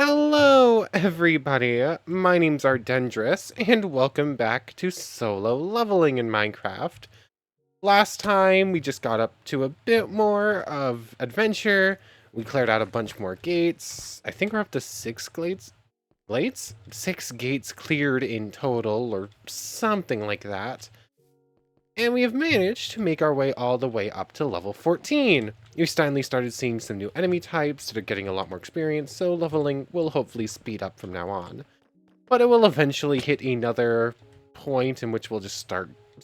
Hello, everybody. My name's Ardendris, and welcome back to solo leveling in Minecraft. Last time, we just got up to a bit more of adventure. We cleared out a bunch more gates. I think we're up to 6 gates. Gates? 6 gates cleared in total, or something like that. And we have managed to make our way all the way up to level 14. We finally started seeing some new enemy types that are getting a lot more experience, so leveling will hopefully speed up from now on. But it will eventually hit another point in which we'll just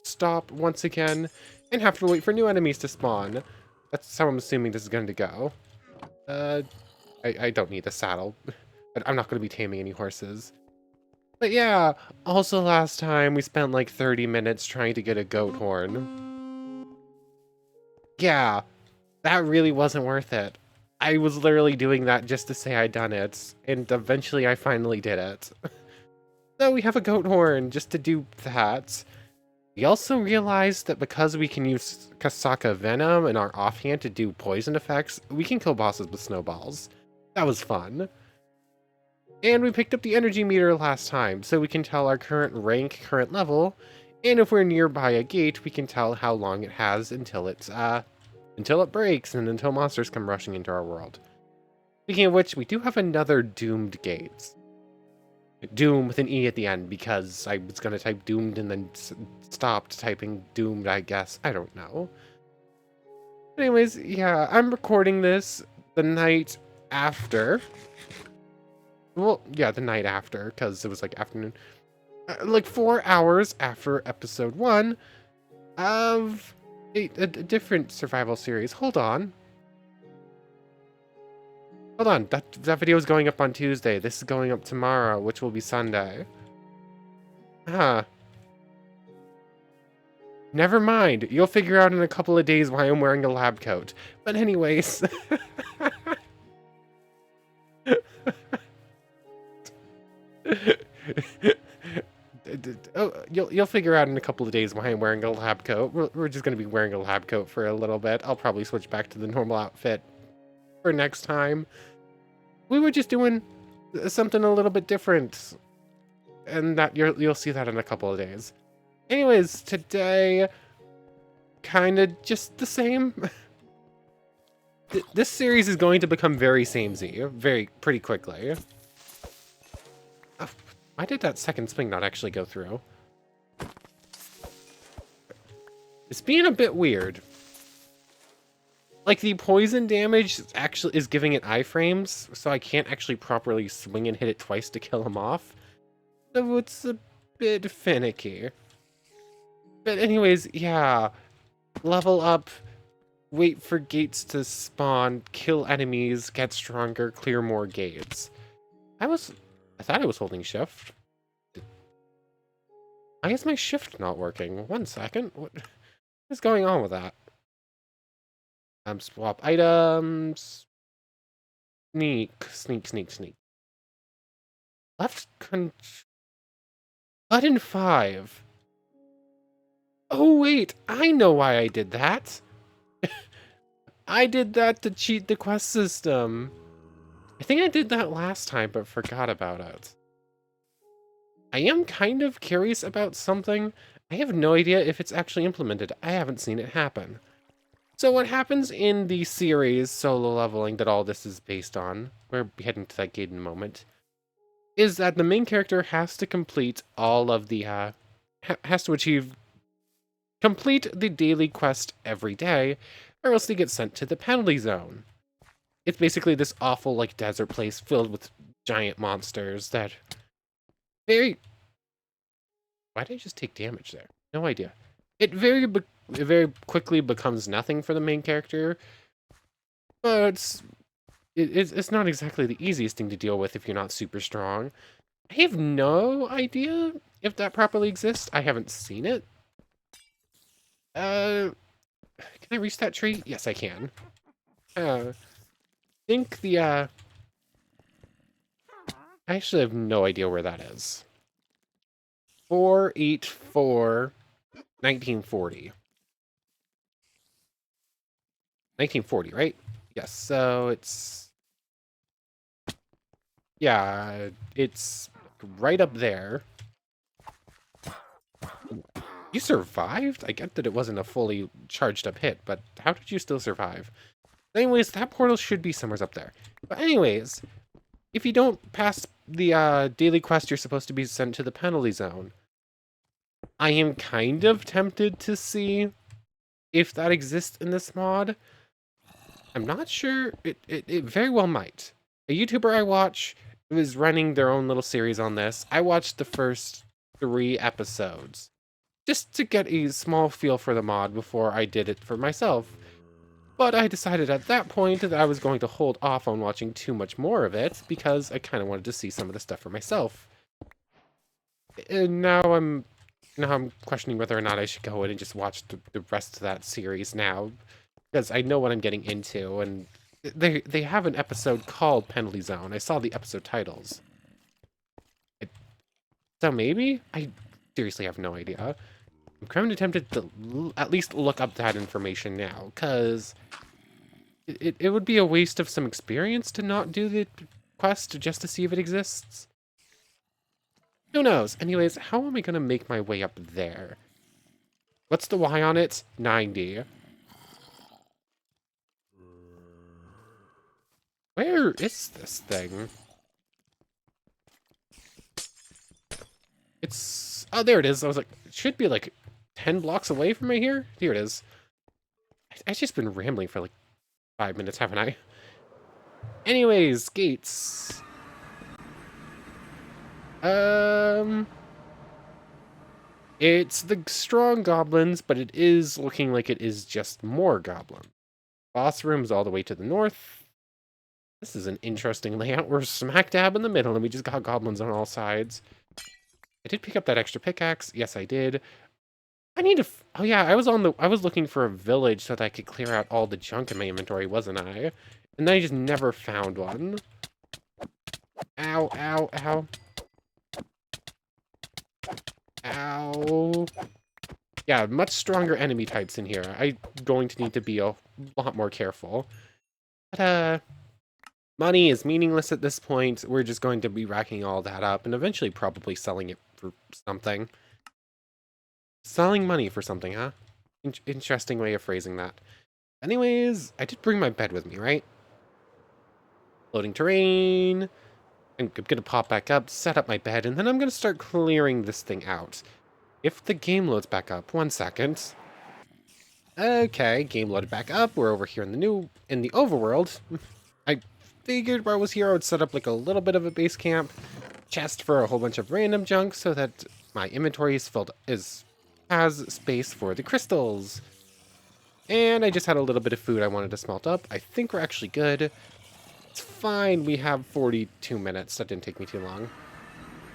stop once again, and have to wait for new enemies to spawn. That's how I'm assuming this is going to go. Uh, I don't need a saddle. I'm not going to be taming any horses. But yeah, also last time we spent like 30 minutes trying to get a goat horn. Yeah, that really wasn't worth it. I was literally doing that just to say I'd done it, and eventually I finally did it. So we have a goat horn just to do that. We also realized that because we can use Kasaka Venom in our offhand to do poison effects, we can kill bosses with snowballs. That was fun. And we picked up the energy meter last time, so we can tell our current rank, current level, and if we're nearby a gate, we can tell how long it has until it breaks and until monsters come rushing into our world. Speaking of which, we do have another doomed gate. Doom with an E at the end, because I was going to type doomed and then stopped typing doomed, I guess. I don't know. Anyways, yeah, I'm recording this the night after. Well, yeah, the night after, because it was like afternoon. Like 4 hours after episode 1 of a different survival series. Hold on. Hold on, that video is going up on Tuesday. This is going up tomorrow, which will be Sunday. Huh. Never mind. You'll figure out in a couple of days why I'm wearing a lab coat. But anyways. Oh, you'll figure out in a couple of days why I'm wearing a lab coat. We're just going to be wearing a lab coat for a little bit. I'll probably switch back to the normal outfit for next time. We were just doing something a little bit different, and that you'll see that in a couple of days. Anyways, today, kind of just the same. This series is going to become very samey, pretty quickly. Oh, why did that second swing not actually go through? It's being a bit weird. Like, the poison damage actually is giving it iframes, so I can't actually properly swing and hit it twice to kill him off. So it's a bit finicky. But anyways, yeah. Level up, wait for gates to spawn, kill enemies, get stronger, clear more gates. I thought I was holding shift. Why is my shift not working? 1 second. What is going on with that? Swap items. Sneak. Button 5. Oh wait, I know why I did that. I did that to cheat the quest system. I think I did that last time, but forgot about it. I am kind of curious about something. I have no idea if it's actually implemented. I haven't seen it happen. So what happens in the series solo leveling that all this is based on, we're heading to that gate in a moment, is that the main character has to complete all of the, complete the daily quest every day, or else they get sent to the penalty zone. It's basically this awful, like, desert place filled with giant monsters that very... Why did I just take damage there? No idea. It very quickly becomes nothing for the main character, but it's not exactly the easiest thing to deal with if you're not super strong. I have no idea if that properly exists. I haven't seen it. Can I reach that tree? Yes, I can. I think I actually have no idea where that is. 484 1940. 1940, right? Yes, so it's... Yeah, it's right up there. You survived? I get that it wasn't a fully charged up hit, but how did you still survive? Anyways, that portal should be somewhere up there. But anyways, if you don't pass the daily quest, you're supposed to be sent to the penalty zone. I am kind of tempted to see if that exists in this mod. I'm not sure. It very well might. A YouTuber I watch was running their own little series on this. I watched the first 3 episodes just to get a small feel for the mod before I did it for myself. But I decided at that point that I was going to hold off on watching too much more of it because I kind of wanted to see some of the stuff for myself. And now I'm questioning whether or not I should go in and just watch the rest of that series now, because I know what I'm getting into, and they have an episode called Penalty Zone. I saw the episode titles. So maybe? I seriously have no idea. I'm kind of tempted to at least look up that information now, because it would be a waste of some experience to not do the quest just to see if it exists. Who knows? Anyways, how am I going to make my way up there? What's the Y on it? 90. Where is this thing? It's... Oh, there it is. I was like, it should be like 10 blocks away from me here. Here it is. I've just been rambling for like 5 minutes, haven't I? Anyways, gates. It's the strong goblins, but it is looking like it is just more goblins. Boss room is all the way to the north. This is an interesting layout. We're smack dab in the middle, and we just got goblins on all sides. I did pick up that extra pickaxe. Yes, I did. I need to... Oh yeah, I was looking for a village so that I could clear out all the junk in my inventory, wasn't I? And then I just never found one. Ow, ow, ow. Ow. Yeah, much stronger enemy types in here. I'm going to need to be a lot more careful. But, money is meaningless at this point. We're just going to be racking all that up and eventually probably selling it for something. Selling money for something, huh? Interesting way of phrasing that. Anyways, I did bring my bed with me, right? Loading terrain. I'm gonna pop back up, set up my bed, and then I'm gonna start clearing this thing out. If the game loads back up, 1 second. Okay, game loaded back up. We're over here in the overworld. I figured while I was here I would set up like a little bit of a base camp, chest for a whole bunch of random junk so that my inventory has space for the crystals. And I just had a little bit of food I wanted to smelt up. I think we're actually good. It's fine, we have 42 minutes. That didn't take me too long.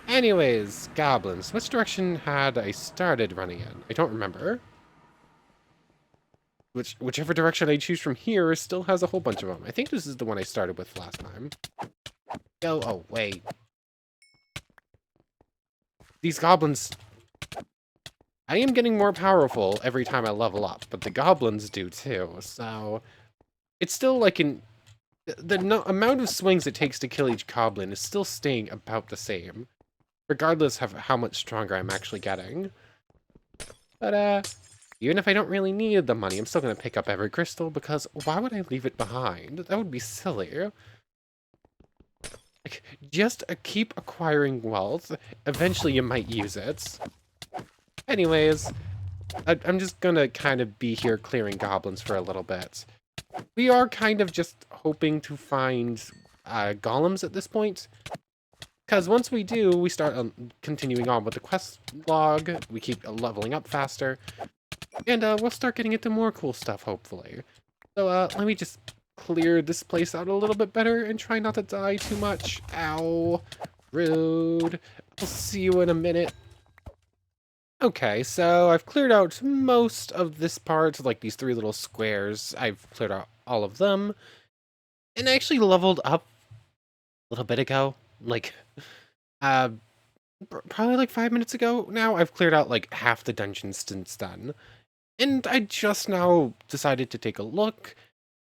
Anyways, goblins. Which direction had I started running in? I don't remember. Whichever direction I choose from here still has a whole bunch of them. I think this is the one I started with last time. Go away. These goblins... I am getting more powerful every time I level up, but the goblins do too, so... It's still like the amount of swings it takes to kill each goblin is still staying about the same, regardless of how much stronger I'm actually getting. But, even if I don't really need the money, I'm still going to pick up every crystal, because why would I leave it behind? That would be silly. Like, just keep acquiring wealth. Eventually you might use it. Anyways, I'm just going to kind of be here clearing goblins for a little bit. We are kind of just hoping to find golems at this point. Because once we do, we start continuing on with the quest log. We keep leveling up faster. And we'll start getting into more cool stuff, hopefully. So let me just clear this place out a little bit better and try not to die too much. Ow. Rude. I'll see you in a minute. Okay, so I've cleared out most of this part, like these 3 little squares. I've cleared out all of them. And I actually leveled up a little bit ago. Like, probably like 5 minutes ago now. I've cleared out like half the dungeons since then. And I just now decided to take a look,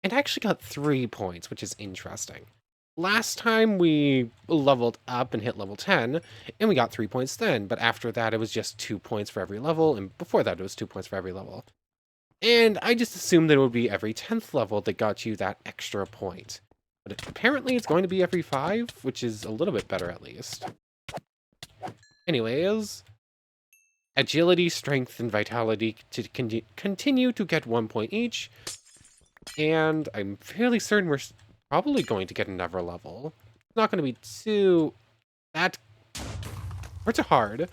and I actually got 3 points, which is interesting. Last time we leveled up and hit level 10, and we got 3 points then, but after that it was just 2 points for every level, and before that it was 2 points for every level. And I just assumed that it would be every 10th level that got you that extra point. But apparently it's going to be every 5, which is a little bit better at least. Anyways, agility, strength, and vitality to continue to get 1 point each. And I'm fairly certain we're probably going to get another level. It's not going to be too... or too hard.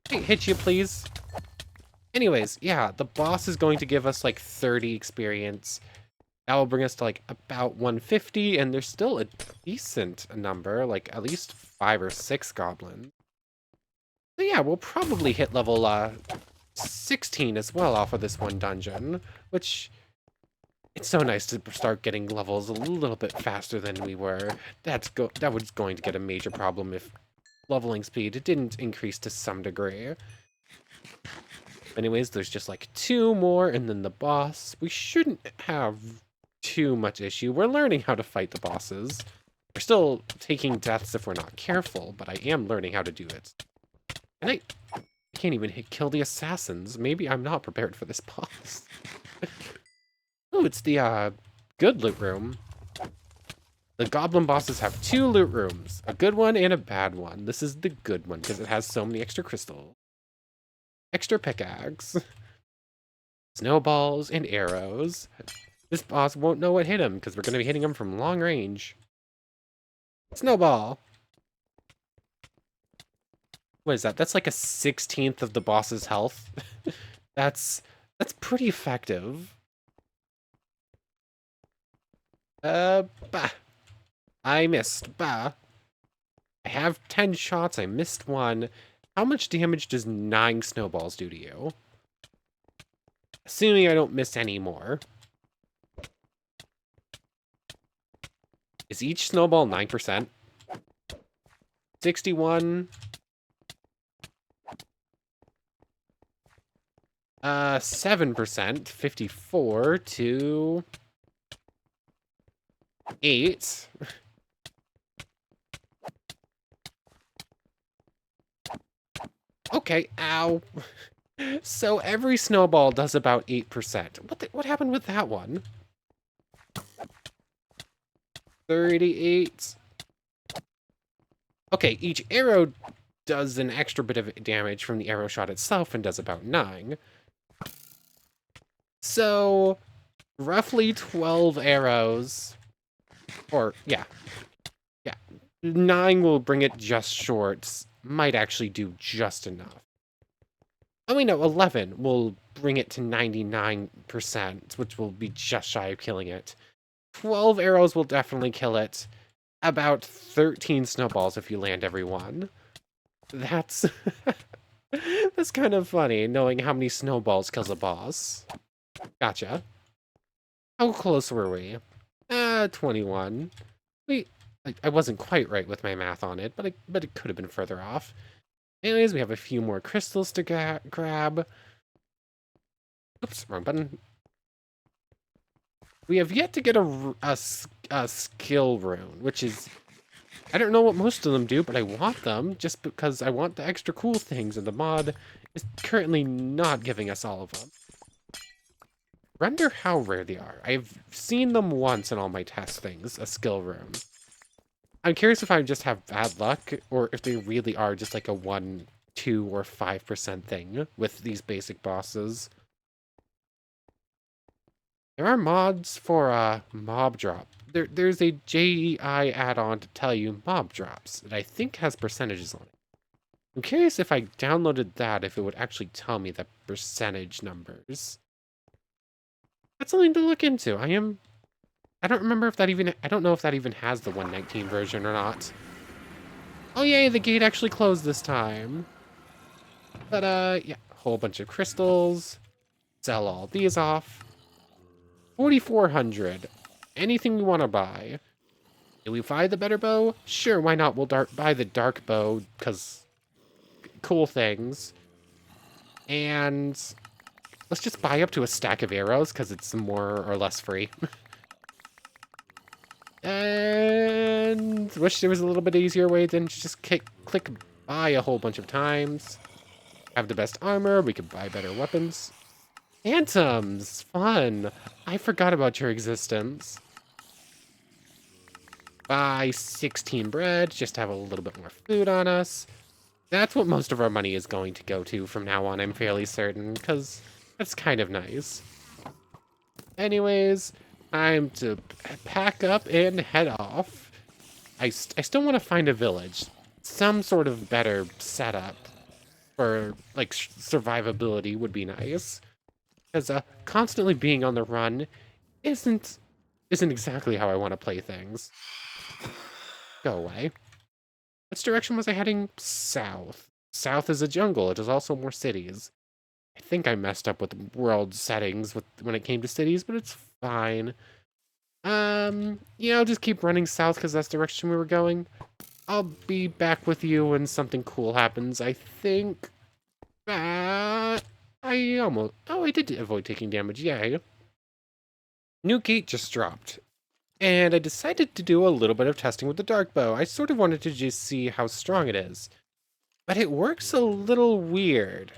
Hit you, please. Anyways, yeah, the boss is going to give us like 30 experience. That will bring us to like about 150, and there's still a decent number, like at least 5 or 6 goblins. So yeah, we'll probably hit level 16 as well off of this one dungeon, which it's so nice to start getting levels a little bit faster than we were. That was going to get a major problem if leveling speed didn't increase to some degree. Anyways, there's just like 2 more and then the boss. We shouldn't have too much issue. We're learning how to fight the bosses. We're still taking deaths if we're not careful, but I am learning how to do it. And I can't even kill the assassins. Maybe I'm not prepared for this boss. Oh, it's the good loot room. The goblin bosses have 2 loot rooms, a good one and a bad one. This is the good one because it has so many extra crystals. Extra pickaxe, snowballs, and arrows. This boss won't know what hit him because we're going to be hitting him from long range. Snowball. What is that? That's like a 16th of the boss's health. That's pretty effective. Bah. I missed. Bah. I have 10 shots. I missed 1. How much damage does 9 snowballs do to you? Assuming I don't miss any more. Is each snowball 9%? 61. 7%. 54 to 8. Okay, ow. So every snowball does about 8%. What happened with that one? 38. Okay, each arrow does an extra bit of damage from the arrow shot itself and does about 9. So, roughly 12 arrows. Or, yeah. 9 will bring it just short. Might actually do just enough. Oh, wait, no, 11 will bring it to 99%, which will be just shy of killing it. 12 arrows will definitely kill it. About 13 snowballs if you land every one. That's... that's kind of funny, knowing how many snowballs kills a boss. Gotcha. How close were we? 21. I wasn't quite right with my math on it, but it could have been further off. Anyways, we have a few more crystals to grab. Oops, wrong button. We have yet to get a skill rune, which is... I don't know what most of them do, but I want them, just because I want the extra cool things, and the mod is currently not giving us all of them. Wonder how rare they are. I've seen them once in all my test things, a skill rune. I'm curious if I just have bad luck, or if they really are just like a 1, 2, or 5% thing with these basic bosses. There are mods for mob drop. There's a JEI add-on to tell you mob drops that I think has percentages on it. I'm curious if I downloaded that, if it would actually tell me the percentage numbers. That's something to look into. I don't remember if that even... I don't know if that even has the 119 version or not. Oh yay, the gate actually closed this time. But yeah, a whole bunch of crystals. Sell all these off. 4,400. Anything we want to buy. Do we buy the better bow? Sure, why not? We'll buy the dark bow, because cool things. And let's just buy up to a stack of arrows, because it's more or less free. And wish there was a little bit easier way than just click buy a whole bunch of times. Have the best armor, we could buy better weapons. Phantoms! Fun! I forgot about your existence. Buy 16 bread, just to have a little bit more food on us. That's what most of our money is going to go to from now on, I'm fairly certain, because that's kind of nice. Anyways, time to pack up and head off. I still want to find a village. Some sort of better setup for, like, survivability would be nice. Because constantly being on the run isn't exactly how I want to play things. Go away. Which direction was I heading? South. South is a jungle. It is also more cities. I think I messed up with the world settings when it came to cities, but it's fine. Yeah, I'll just keep running south because that's the direction we were going. I'll be back with you when something cool happens. I think that I almost... Oh, I did avoid taking damage. Yay. New gate just dropped. And I decided to do a little bit of testing with the dark bow. I sort of wanted to just see how strong it is. But it works a little weird.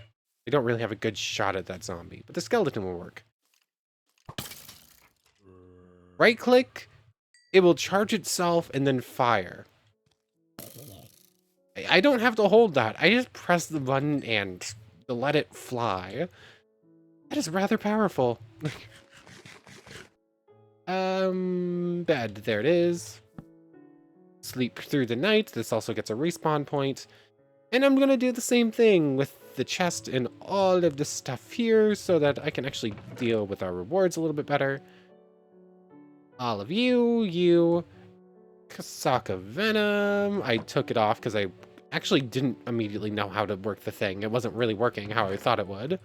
I don't really have a good shot at that zombie, but the skeleton will work. Right click, it will charge itself and then fire. I don't have to hold that. I just press the button and let it fly. That is rather powerful. Bed, there it is. Sleep through the night. This also gets a respawn point. And I'm gonna do the same thing with the chest and all of the stuff here so that I can actually deal with our rewards a little bit better. All of you, Kasaka Venom. I took it off because I actually didn't immediately know how to work the thing. It wasn't really working how I thought it would.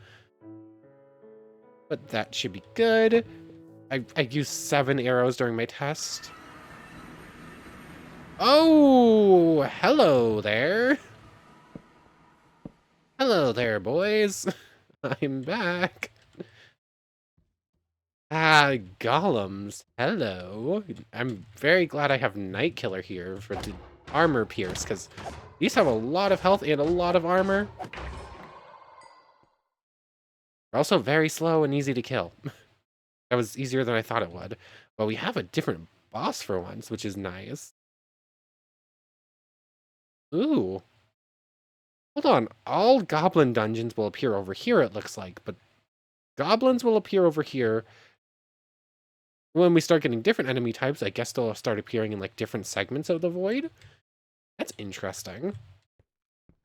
But that should be good. I used 7 arrows during my test. Oh, hello there. Hello there, boys. I'm back. Ah, golems. Hello. I'm very glad I have Night Killer here for the armor pierce, because these have a lot of health and a lot of armor. They're also very slow and easy to kill. That was easier than I thought it would. But we have a different boss for once, which is nice. Ooh. Hold on. All goblin dungeons will appear over here, it looks like. But goblins will appear over here. When we start getting different enemy types, I guess they'll start appearing in, like, different segments of the void. That's interesting.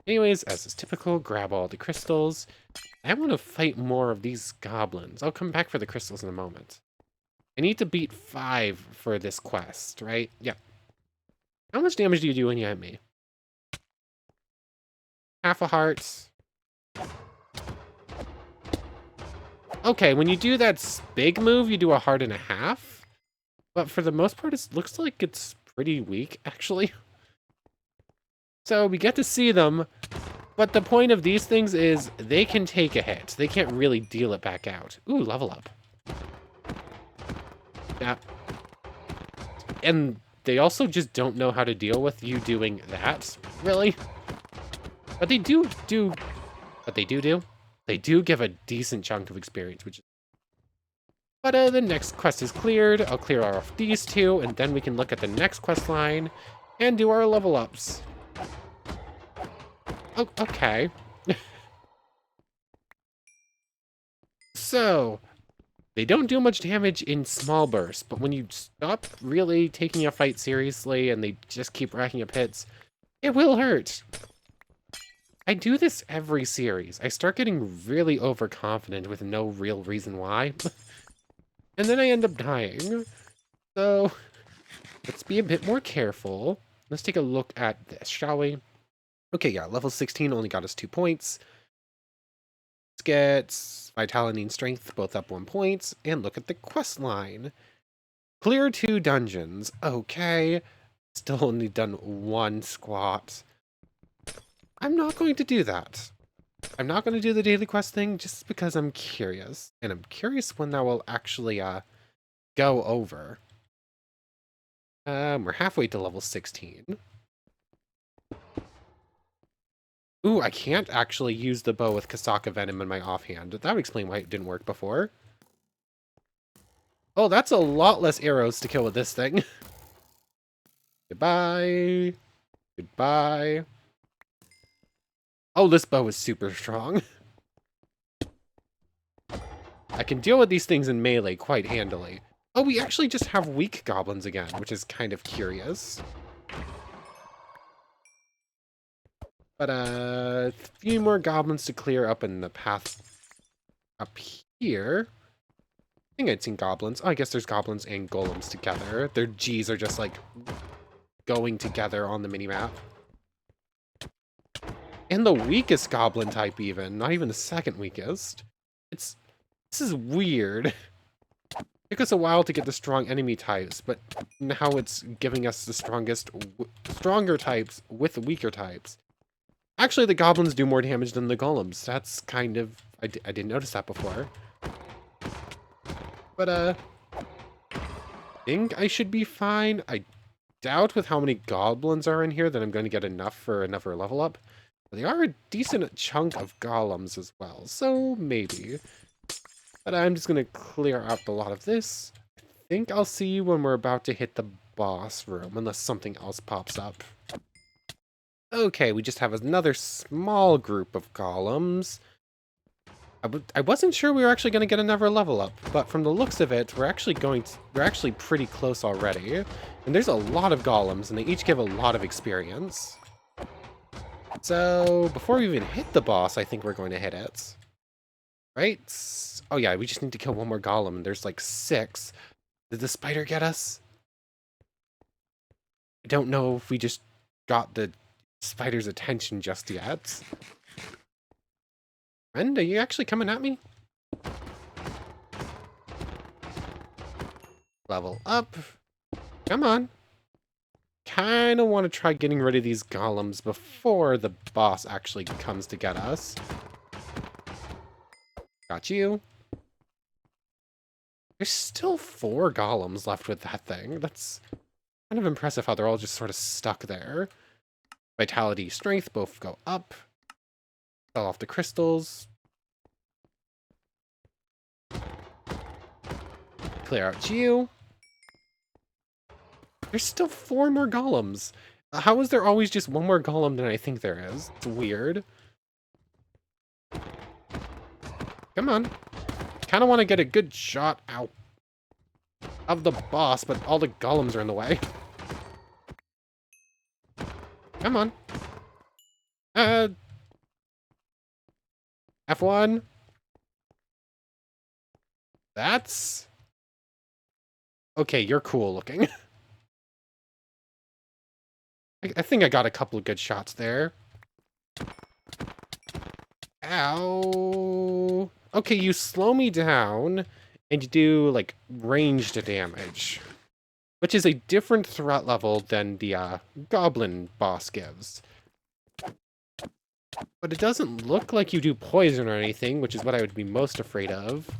Anyways, as is typical, grab all the crystals. I want to fight more of these goblins. I'll come back for the crystals in a moment. I need to beat 5 for this quest, right? Yeah. How much damage do you do when you hit me? Half a heart. Okay, when you do that big move, you do a heart and a half. But for the most part, it looks like it's pretty weak, actually. So we get to see them, but the point of these things is they can take a hit. They can't really deal it back out. Ooh, level up. Yeah. And they also just don't know how to deal with you doing that, really. But they do what they do. They do give a decent chunk of experience, which is... But the next quest is cleared. I'll clear off these 2, and then we can look at the next quest line and do our level ups. Oh, okay. So, they don't do much damage in small bursts, but when you stop really taking a fight seriously and they just keep racking up hits, it will hurt. I do this every series. I start getting really overconfident with no real reason why. And then I end up dying. So, let's be a bit more careful. Let's take a look at this, shall we? Okay, yeah, level 16 only got us 2 points. Let's get Vitality and Strength both up 1 point. And look at the quest line. Clear 2 dungeons. Okay. Still only done 1 squat. I'm not going to do that. I'm not going to do the daily quest thing just because I'm curious. And I'm curious when that will actually go over. We're halfway to level 16. Ooh, I can't actually use the bow with Kasaka Venom in my offhand. That would explain why it didn't work before. Oh, that's a lot less arrows to kill with this thing. Goodbye. Goodbye. Oh, this bow is super strong. I can deal with these things in melee quite handily. Oh, we actually just have weak goblins again, which is kind of curious. But a few more goblins to clear up in the path up here. I think I'd seen goblins. Oh, I guess there's goblins and golems together. Their G's are just like going together on the minimap. And the weakest goblin type even, not even the second weakest. This is weird. It took us a while to get the strong enemy types, but now it's giving us the stronger types with weaker types. Actually, the goblins do more damage than the golems. That's kind of... I didn't notice that before. But, I think I should be fine. I doubt with how many goblins are in here that I'm going to get enough for another level up. But they are a decent chunk of golems as well, so maybe. But I'm just going to clear out a lot of this. I think I'll see you when we're about to hit the boss room, unless something else pops up. Okay, we just have another small group of golems. I wasn't sure we were actually going to get another level up, but from the looks of it, we're actually pretty close already. And there's a lot of golems, and they each give a lot of experience. So, before we even hit the boss, I think we're going to hit it. Right? Oh yeah, we just need to kill one more golem, and there's like 6. Did the spider get us? I don't know if we just got the spider's attention just yet. Friend, are you actually coming at me? Level up. Come on. Kinda want to try getting rid of these golems before the boss actually comes to get us. Got you. There's still 4 golems left with that thing. That's kind of impressive how they're all just sort of stuck there. Vitality, strength both go up. Sell off the crystals. Clear out you. There's still 4 more golems. How is there always just one more golem than I think there is? It's weird. Come on. Kind of want to get a good shot out of the boss, but all the golems are in the way. Come on. F1. That's... Okay, you're cool looking. I think I got a couple of good shots there. Ow. Okay, you slow me down, and you do, like, ranged damage. Which is a different threat level than the goblin boss gives. But it doesn't look like you do poison or anything, which is what I would be most afraid of.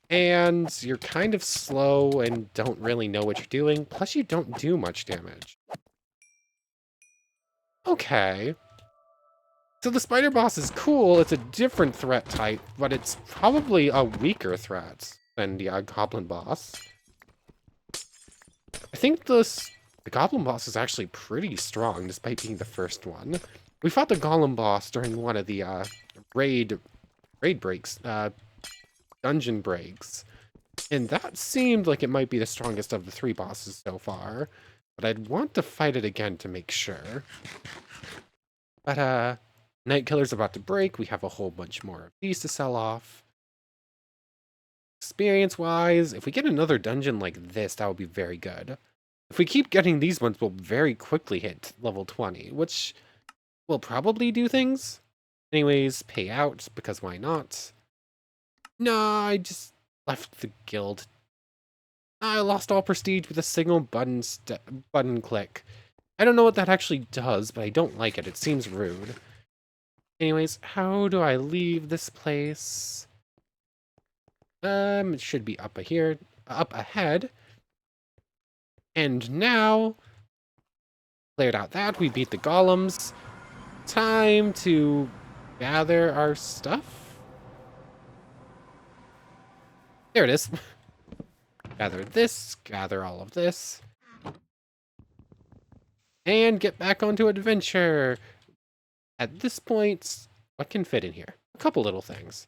And you're kind of slow and don't really know what you're doing. Plus, you don't do much damage. Okay. So the spider boss is cool. It's a different threat type, but it's probably a weaker threat than the goblin boss. I think the goblin boss is actually pretty strong, despite being the first one. We fought the golem boss during one of the raid breaks, dungeon breaks. And that seemed like it might be the strongest of the 3 bosses so far. But I'd want to fight it again to make sure. But, Night Killer's about to break. We have a whole bunch more of these to sell off. Experience-wise, if we get another dungeon like this, that would be very good. If we keep getting these ones, we'll very quickly hit level 20, which will probably do things. Anyways, pay out, because why not? No, I just left the guild. I lost all prestige with a single button click. I don't know what that actually does, but I don't like it. It seems rude. Anyways, how do I leave this place? It should be up here, up ahead. And now, cleared out that, we beat the golems. Time to gather our stuff. There it is. Gather this, gather all of this. And get back onto adventure. At this point, what can fit in here? A couple little things.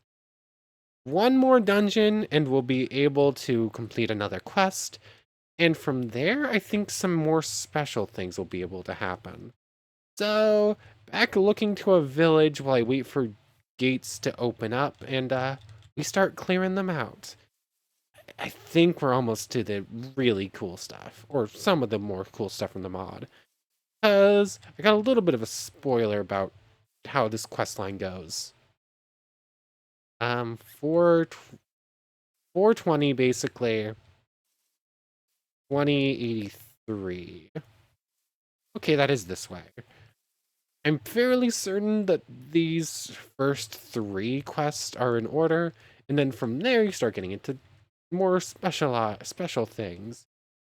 One more dungeon and we'll be able to complete another quest. And from there, I think some more special things will be able to happen. So, back looking to a village while I wait for gates to open up and we start clearing them out. I think we're almost to the really cool stuff, or some of the more cool stuff from the mod. Because I got a little bit of a spoiler about how this questline goes. 420 basically. 2083. Okay, that is this way. I'm fairly certain that these first 3 quests are in order, and then from there you start getting into more special things.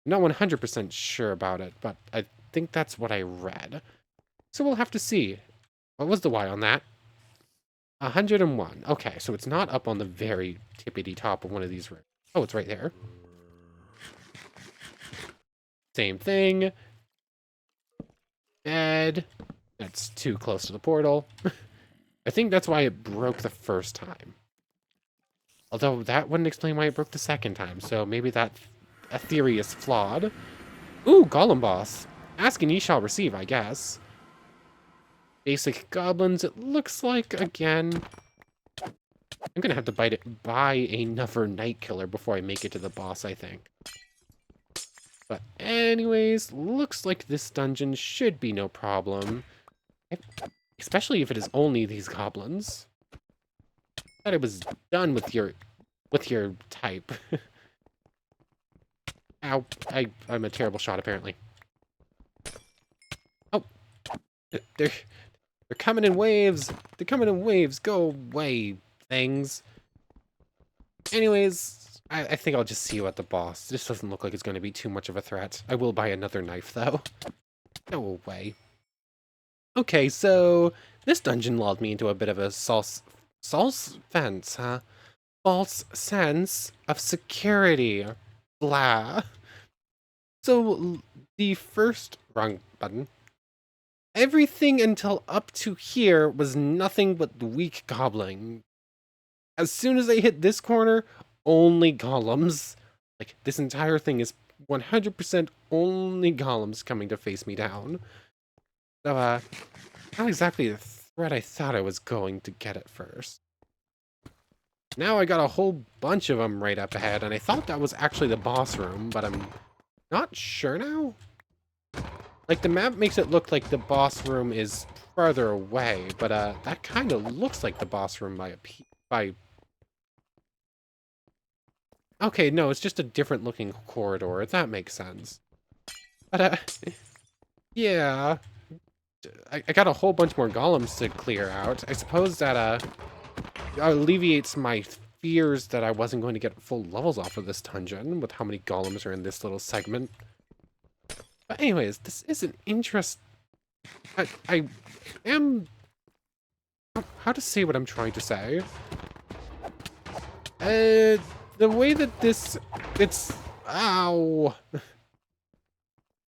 I'm not 100% sure about it, but I think that's what I read. So we'll have to see. What was the Y on that? 101. Okay, so it's not up on the very tippity top of one of these rooms. Oh, it's right there. Same thing. Dead. That's too close to the portal. I think that's why it broke the first time. Although that wouldn't explain why it broke the second time, so maybe that theory is flawed. Ooh, Golem Boss. Ask and ye shall receive, I guess. Basic goblins, it looks like, again. I'm gonna have to buy another night killer before I make it to the boss, I think. But anyways, looks like this dungeon should be no problem. Especially if it is only these goblins. Thought I was done with your type. Ow, I'm a terrible shot apparently. Oh, they're coming in waves. They're coming in waves. Go away, things. Anyways, I think I'll just see you at the boss. This doesn't look like it's going to be too much of a threat. I will buy another knife though. Go away. Okay, so this dungeon lulled me into a bit of a false sense, huh? False sense of security. Blah. So the first wrong button. Everything until up to here was nothing but weak goblin. As soon as I hit this corner, only golems. Like, this entire thing is 100% only golems coming to face me down. So, not exactly the threat I thought I was going to get at first. Now I got a whole bunch of them right up ahead, and I thought that was actually the boss room, but I'm not sure now. Like, the map makes it look like the boss room is farther away, but that kind of looks like the boss room by... Okay, no, it's just a different looking corridor. That makes sense. But, yeah. I got a whole bunch more golems to clear out. I suppose that, alleviates my fears that I wasn't going to get full levels off of this dungeon with how many golems are in this little segment. But anyways, this is an interest... I am... How to say what I'm trying to say? The way that this... It's... Ow!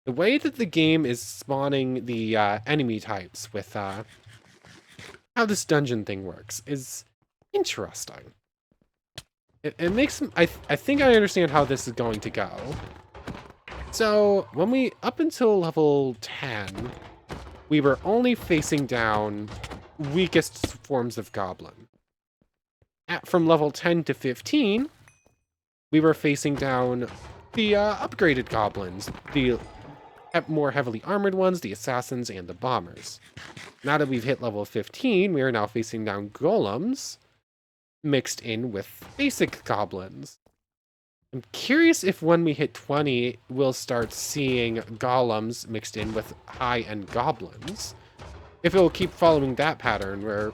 The way that the game is spawning the enemy types with how this dungeon thing works is interesting. It makes... I think I understand how this is going to go. So, when we... Up until level 10, we were only facing down weakest forms of goblin. From level 10 to 15, we were facing down the upgraded goblins, the more heavily armored ones, the assassins, and the bombers. Now that we've hit level 15, we are now facing down golems, mixed in with basic goblins. I'm curious if when we hit 20, we'll start seeing golems mixed in with high-end goblins. if it will keep following that pattern where,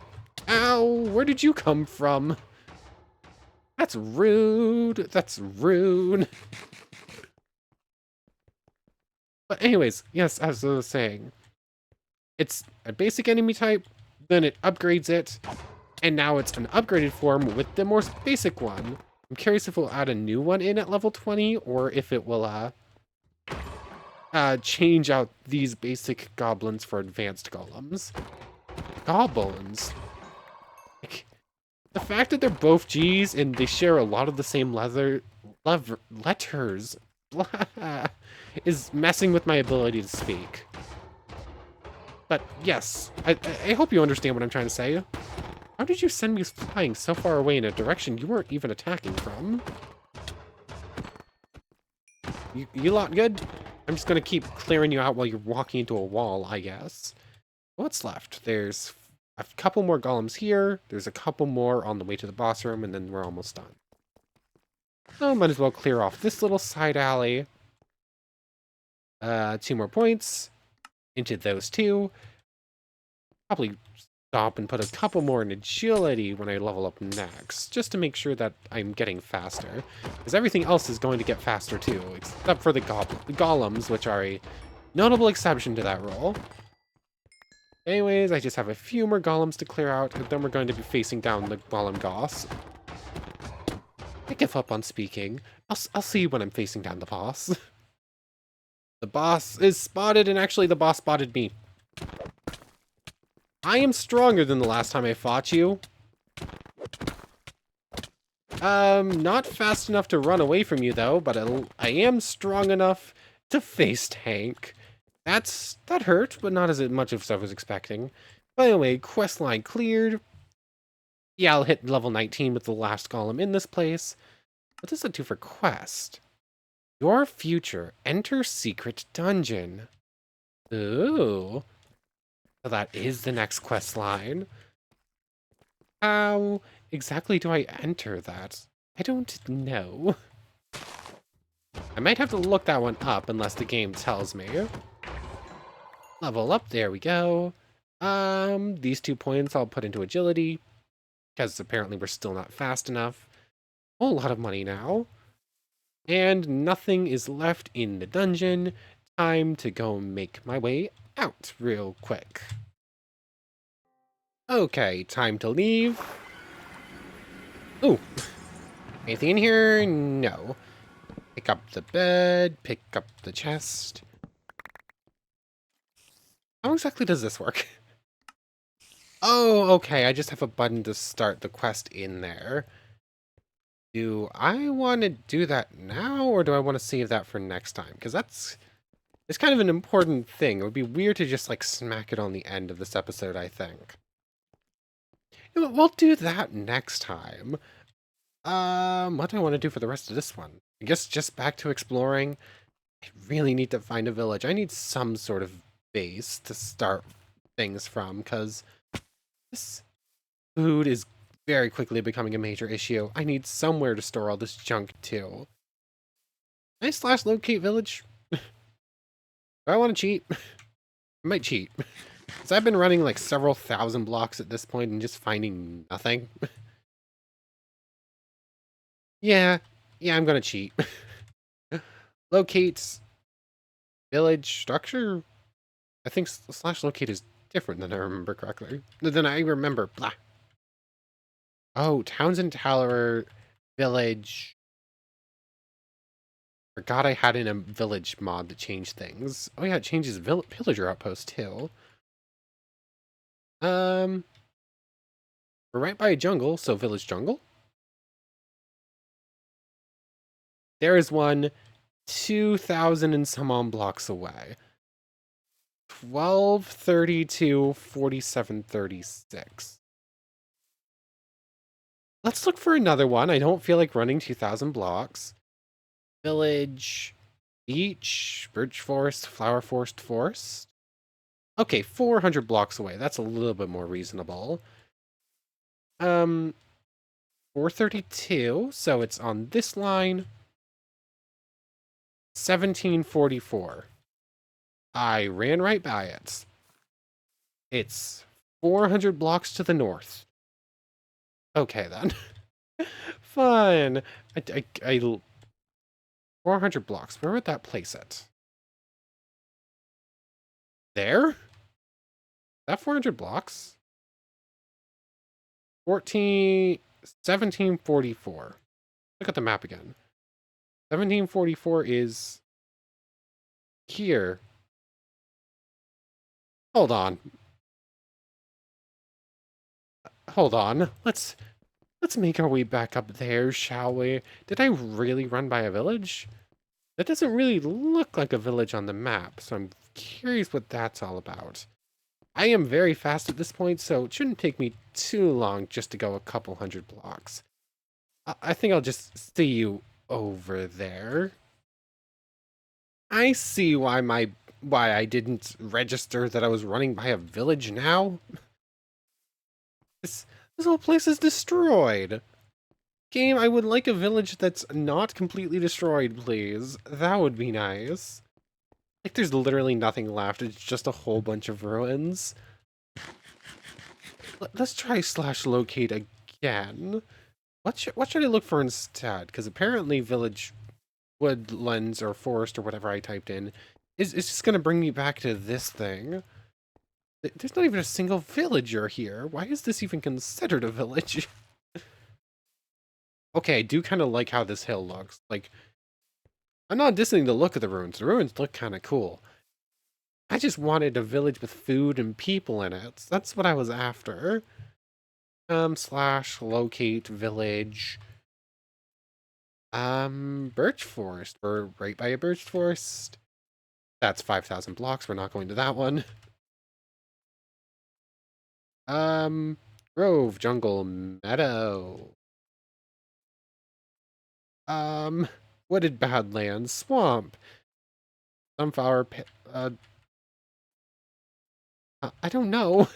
ow, where did you come from? That's rude. That's rude. But anyways, yes, as I was saying, it's a basic enemy type, then it upgrades it, and now it's an upgraded form with the more basic one. I'm curious if we'll add a new one in at level 20, or if it will change out these basic goblins for advanced golems. Goblins. Like, the fact that they're both G's and they share a lot of the same letters is messing with my ability to speak. But yes, I hope you understand what I'm trying to say. How did you send me flying so far away in a direction you weren't even attacking from? You lot good? I'm just gonna keep clearing you out while you're walking into a wall, I guess. What's left? There's a couple more golems here. There's a couple more on the way to the boss room, and then we're almost done. So might as well clear off this little side alley. 2 more points into those 2. Probably stop and put a couple more in agility when I level up next, just to make sure that I'm getting faster. Because everything else is going to get faster too, except for the golems, which are a notable exception to that rule. Anyways, I just have a few more golems to clear out, and then we're going to be facing down the golem boss. I give up on speaking. I'll see you when I'm facing down the boss. The boss is spotted, and actually the boss spotted me. I am stronger than the last time I fought you. Not fast enough to run away from you though, but I am strong enough to face tank. That hurt, but not as much as I was expecting. By the way, quest line cleared. Yeah, I'll hit level 19 with the last golem in this place. What does that do for quest? Your future. Enter secret dungeon. Ooh. So that is the next quest line. How exactly do I enter that? I don't know. I might have to look that one up unless the game tells me. Level up, there we go. These 2 points I'll put into agility, because apparently we're still not fast enough. A whole lot of money now. And nothing is left in the dungeon. Time to go make my way out real quick. Okay, time to leave. Ooh. Anything in here? No. Pick up the bed, pick up the chest. How exactly does this work? Oh, okay, I just have a button to start the quest in there. Do I want to do that now, or do I want to save that for next time? Because it's kind of an important thing. It would be weird to just, like, smack it on the end of this episode, I think. You know, we'll do that next time. What do I want to do for the rest of this one? I guess just back to exploring. I really need to find a village. I need some sort of base to start things from, because this food is very quickly becoming a major issue. I need somewhere to store all this junk, too. Can I slash locate village? Do I want to cheat? I might cheat. Because I've been running like several thousand blocks at this point and just finding nothing. Yeah, I'm gonna cheat. Locate village structure? I think slash locate is different than I remember correctly. Than I remember. Blah. Oh, Townsend Tower village. Forgot I had in a village mod to change things. Oh yeah, it changes villager outpost too. We're right by a jungle, so village jungle. There is one 2,000 and some on blocks away. 1232 4736. Let's look for another one. I don't feel like running 2,000 blocks. Village, beach, birch forest, flower forest. Okay, 400 blocks away. That's a little bit more reasonable. 432, so it's on this line. 1744. I ran right by it. It's 400 blocks to the north. Okay, then. Fine. 400 blocks. Where would that place it? There? That 400 blocks? 1744. Look at the map again. 1744 is here. Hold on. Hold on. Let's make our way back up there, shall we? Did I really run by a village? That doesn't really look like a village on the map, so I'm curious what that's all about. I am very fast at this point, so it shouldn't take me too long just to go a couple hundred blocks. I think I'll just see you over there. I see why I didn't register that I was running by a village now. This whole place is destroyed. Game, I would like a village that's not completely destroyed, please. That would be nice. Like, there's literally nothing left. It's just a whole bunch of ruins. Let's try slash locate again. What should I look for instead? Because apparently village woodlands or forest or whatever I typed in is just going to bring me back to this thing. There's not even a single villager here. Why is this even considered a village? Okay, I do kind of like how this hill looks. Like, I'm not dissing the look of the ruins. The ruins look kind of cool. I just wanted a village with food and people in it. That's what I was after. Slash locate village. Birch forest. We're right by a birch forest. That's 5,000 blocks. We're not going to that one. Grove, jungle, meadow. Wooded badlands, swamp. Sunflower pit, I don't know.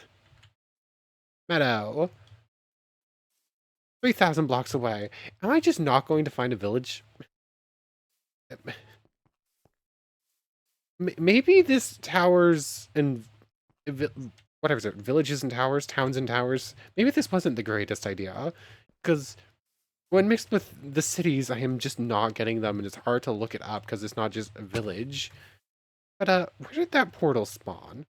Meadow. 3,000 blocks away. Am I just not going to find a village? Maybe this towers and whatever is it, villages and towers, towns and towers. Maybe this wasn't the greatest idea, because when mixed with the cities, I am just not getting them, and it's hard to look it up because it's not just a village. But where did that portal spawn?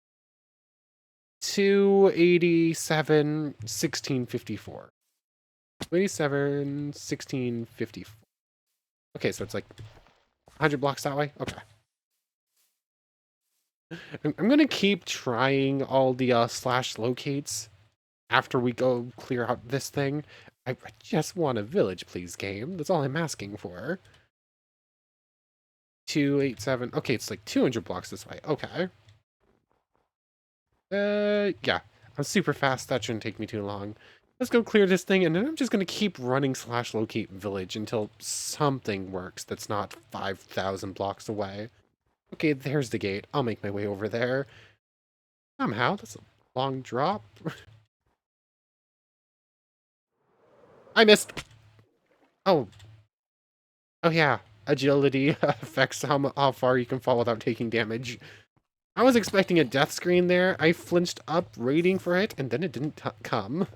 287, 1654. 287, 1654. Okay, so it's like 100 blocks that way? Okay. I'm gonna keep trying all the slash locates after we go clear out this thing. I just want a village, please, game. That's all I'm asking for. 287. Okay, it's like 200 blocks this way. Okay. Yeah. I'm super fast. That shouldn't take me too long. Let's go clear this thing, and then I'm just gonna keep running slash locate village until something works that's not 5,000 blocks away. Okay, there's the gate. I'll make my way over there. Somehow, that's a long drop. I missed. Oh. Oh yeah. Agility affects how far you can fall without taking damage. I was expecting a death screen there. I flinched up, waiting for it, and then it didn't come.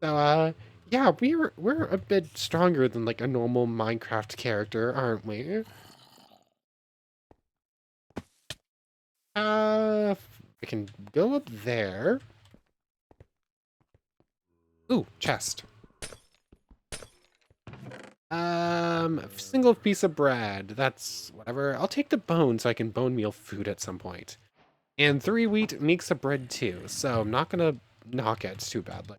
So, yeah, we're a bit stronger than like a normal Minecraft character, aren't we? I can go up there. Ooh, chest. Single piece of bread. That's whatever. I'll take the bone so I can bone meal food at some point. And 3 wheat makes a bread too, so I'm not gonna knock it too badly.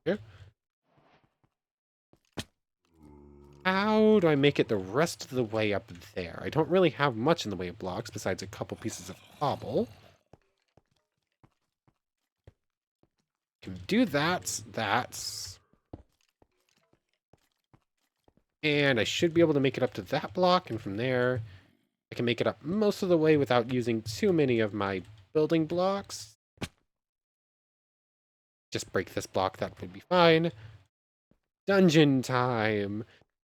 How do I make it the rest of the way up there? I don't really have much in the way of blocks besides a couple pieces of cobble. Can do that. And I should be able to make it up to that block, and from there, I can make it up most of the way without using too many of my building blocks. Just break this block, that would be fine. Dungeon time!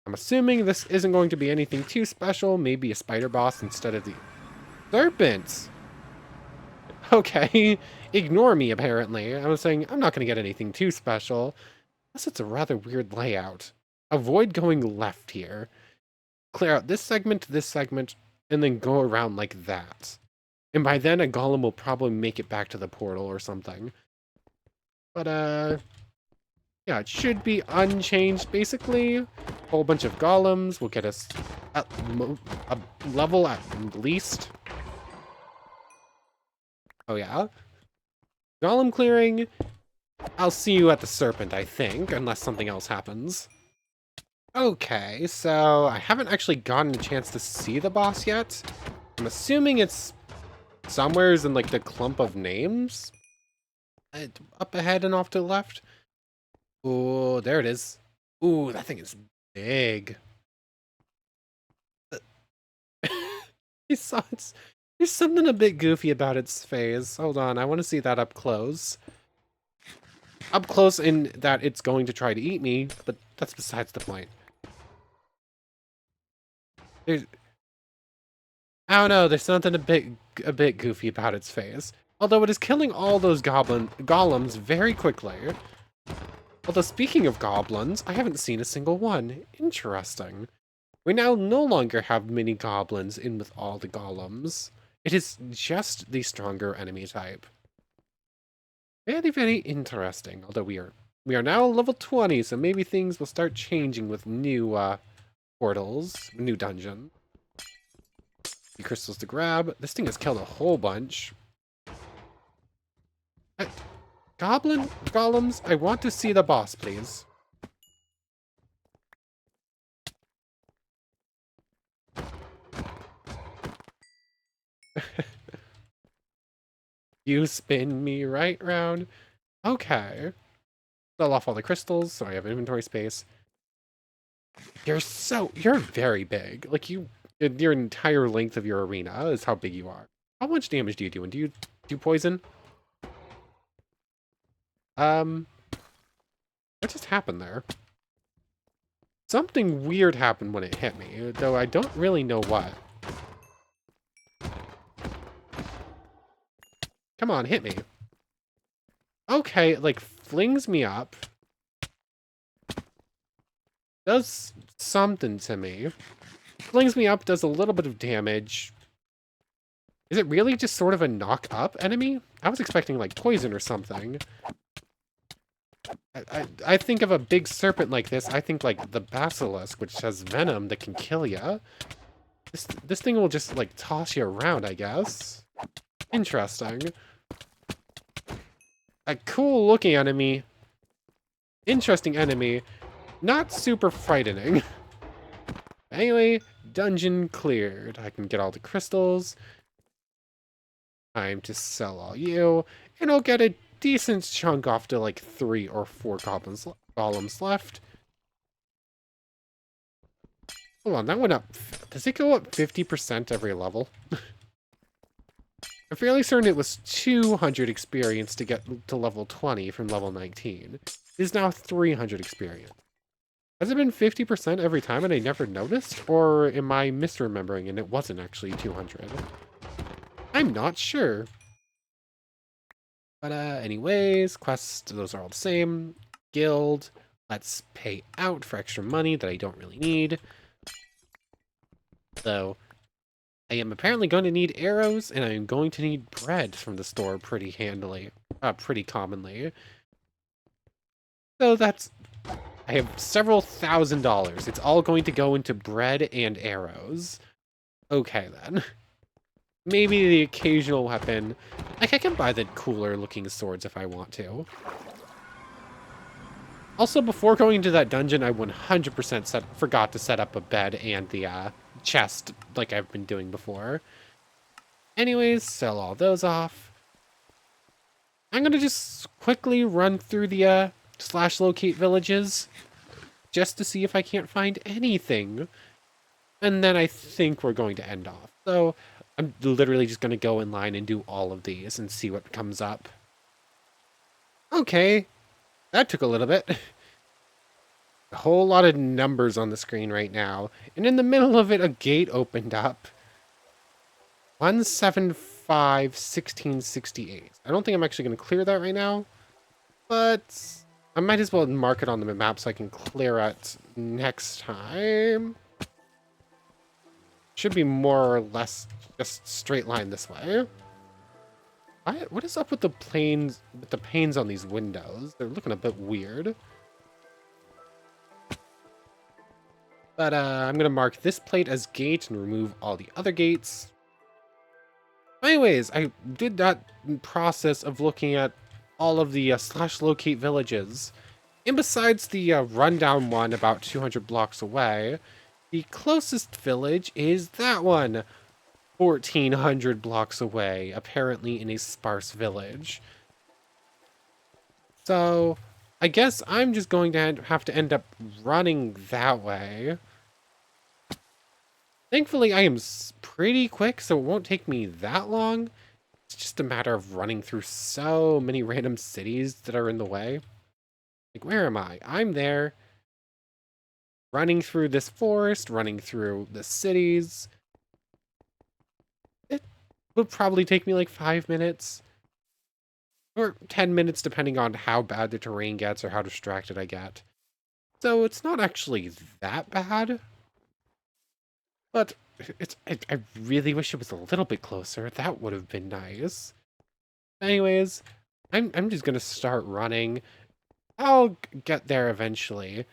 I'm assuming this isn't going to be anything too special, maybe a spider boss instead of the serpent! Okay, ignore me, apparently. I was saying, I'm not going to get anything too special. Plus, it's a rather weird layout. Avoid going left here. Clear out this segment, and then go around like that. And by then, a golem will probably make it back to the portal or something. But, yeah, it should be unchanged, basically. A whole bunch of golems will get us a level at least. Oh, yeah? Golem clearing. I'll see you at the serpent, I think, unless something else happens. Okay, so I haven't actually gotten a chance to see the boss yet. I'm assuming it's somewheres in, like, the clump of names. Up ahead and off to the left. Oh, there it is. Ooh, that thing is big. You saw it's... There's something a bit goofy about its face. Hold on, I want to see that up close. Up close in that it's going to try to eat me, but that's besides the point. There's... I don't know, there's something a bit goofy about its face. Although it is killing all those golems very quickly. Although speaking of goblins, I haven't seen a single one. Interesting. We now no longer have mini goblins in with all the golems. It is just the stronger enemy type. Very, very interesting. Although we are now level 20, so maybe things will start changing with new portals, new dungeon. The crystals to grab. This thing has killed a whole bunch. Golems, I want to see the boss, please. You spin me right round. Okay. Sell off all the crystals, so I have inventory space. You're very big. Like, your entire length of your arena is how big you are. How much damage do you do? And do you do poison? What just happened there? Something weird happened when it hit me, though I don't really know what. Come on, hit me. Okay, it, like, flings me up. Does something to me. Flings me up, does a little bit of damage. Is it really just sort of a knock-up enemy? I was expecting, like, poison or something. I think of a big serpent like this, I think, like, the basilisk, which has venom that can kill ya. This thing will just, like, toss you around, I guess. Interesting. A cool-looking enemy. Interesting enemy. Not super frightening. Anyway, dungeon cleared. I can get all the crystals. Time to sell all you. And I'll get a decent chunk off to like 3 or 4 golems left. Hold on, that went up. Does it go up 50% every level? I'm fairly certain it was 200 experience to get to level 20 from level 19. It is now 300 experience. Has it been 50% every time and I never noticed? Or am I misremembering and it wasn't actually 200? I'm not sure. But anyways, quests, those are all the same. Guild, let's pay out for extra money that I don't really need. Though, I am apparently going to need arrows, and I'm going to need bread from the store pretty commonly. So that's... I have several $1,000s. It's all going to go into bread and arrows. Okay, then. Maybe the occasional weapon. Like, I can buy the cooler looking swords if I want to. Also, before going into that dungeon, I 100% forgot to set up a bed and the chest like I've been doing before. Anyways, sell all those off. I'm gonna just quickly run through the slash locate villages just to see if I can't find anything. And then I think we're going to end off. So I'm literally just going to go in line and do all of these and see what comes up. Okay, that took a little bit. A whole lot of numbers on the screen right now. And in the middle of it, a gate opened up. 175. 5, 1668. I don't think I'm actually going to clear that right now, but I might as well mark it on the map so I can clear it next time. Should be more or less just straight line this way. What is up with the panes on these windows? They're looking a bit weird. But I'm going to mark this plate as gate and remove all the other gates. Anyways, I did that process of looking at all of the slash locate villages. And besides the rundown one about 200 blocks away, the closest village is that one, 1,400 blocks away, apparently in a sparse village. So, I guess I'm just going to have to end up running that way. Thankfully, I am pretty quick, so it won't take me that long. It's just a matter of running through so many random cities that are in the way. Like, where am I? I'm there. Running through this forest, running through the cities. It would probably take me like 5 minutes. Or 10 minutes, depending on how bad the terrain gets or how distracted I get. So it's not actually that bad. But I really wish it was a little bit closer. That would have been nice. Anyways, I'm just gonna start running. I'll get there eventually.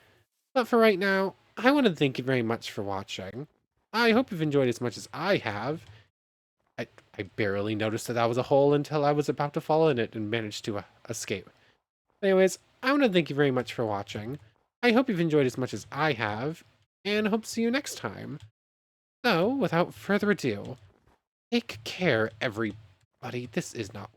But for right now, I want to thank you very much for watching. I hope you've enjoyed as much as I have. I barely noticed that was a hole until I was about to fall in it and managed to escape. Anyways, I want to thank you very much for watching. I hope you've enjoyed as much as I have, and hope to see you next time. So, without further ado, take care, everybody. This is not